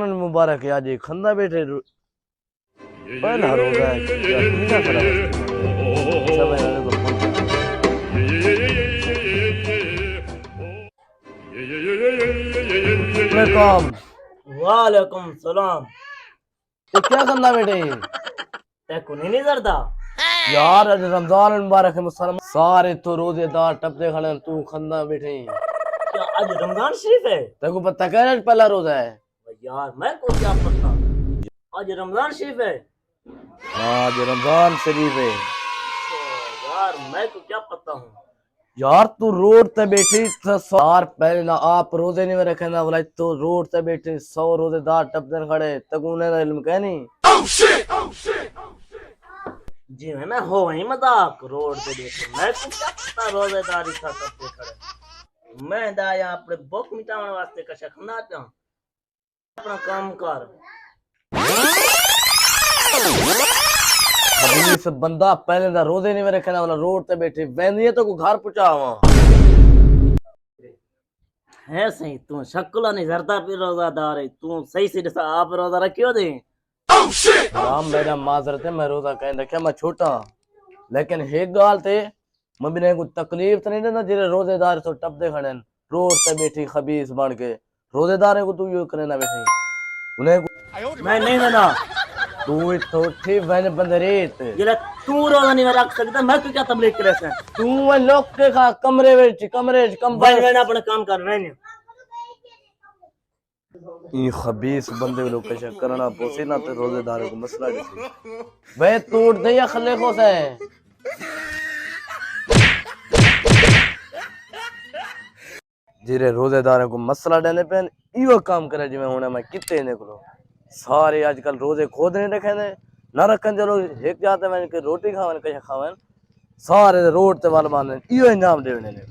रमजान मुबारक है। आज ये खंदा बैठे पहला रोजा है क्या कीना करा सब मैंने तो वालेकुम। वालेकुम सलाम। ये क्या खंदा बैठे तेको नहीं करता यार? आज रमजान मुबारक है, मुसलमान सारे तो रोजेदार टपते खड़े हैं, तू खंदा बैठे क्या आज रमजान शरीफ है? तेरे को पता क्या है पहला रोजा है? यार मैं को क्या पता, आज रमजान शरीफ है। आज रमजान शरीफ है यार मैं को क्या पता हूँ। यार। तू रोड पे बैठी तो सार पहले ना आप रोजे नहीं में रखे ना बोला, तो रोड पे बैठे 100 रोजेदार टपते खड़े तक उन्हें इल्म कह नहीं। जी मैं हो वही मजाक रोड पे बैठे, मैं को क्या पता रोजेदारी था करते खड़े। मैं दाया अपने भूख मिटाने वास्ते कशा खंदा पिया, अपना काम कर। अभी से बंदा पहले ना रोजे नहीं में रखे ना बोला, रोड पे बैठे वैन तो को घर पहुंचावा है सही तू शक्ल नहीं जरता फिर रोजादार है तू, सही से जैसा आप रोजा रखियो दे। राम मेरा माजरत है, मैं रोजा कह रखा मैं छोटा, लेकिन एक गाल थे मैं भी को तकलीफ तो नहीं देना जिरे रोजेदार तो टपदे खड़े रोड पे बैठी खबीस बन के रोजेदार को तू यो करे ना बैठी उन्हें मैं नहीं देना। तू तो ठीक वैन बंदरेत जरा तू रोजा नहीं रख सकता, मैं तो क्या तबलीग करे से। तू वो लोग के खा कमरे में कमरे कम भाई अपना काम कर रहे हैं। ये खबीस बंदे लोग कैसे करना पोसे ना तो रोजेदार को मसला जैसे वे तोड़ दे या खले को से जिरे रोजेदार को मसला देने पे इयो काम करे जिਵੇਂ होने मैं कितने ने को सारे आजकल रोजे खोद नहीं रखे ने ना रखन चलो एक जाते मैं के रोटी खावन कैसे खावन सारे रोड ते वाल माने इयो इनाम देने ने।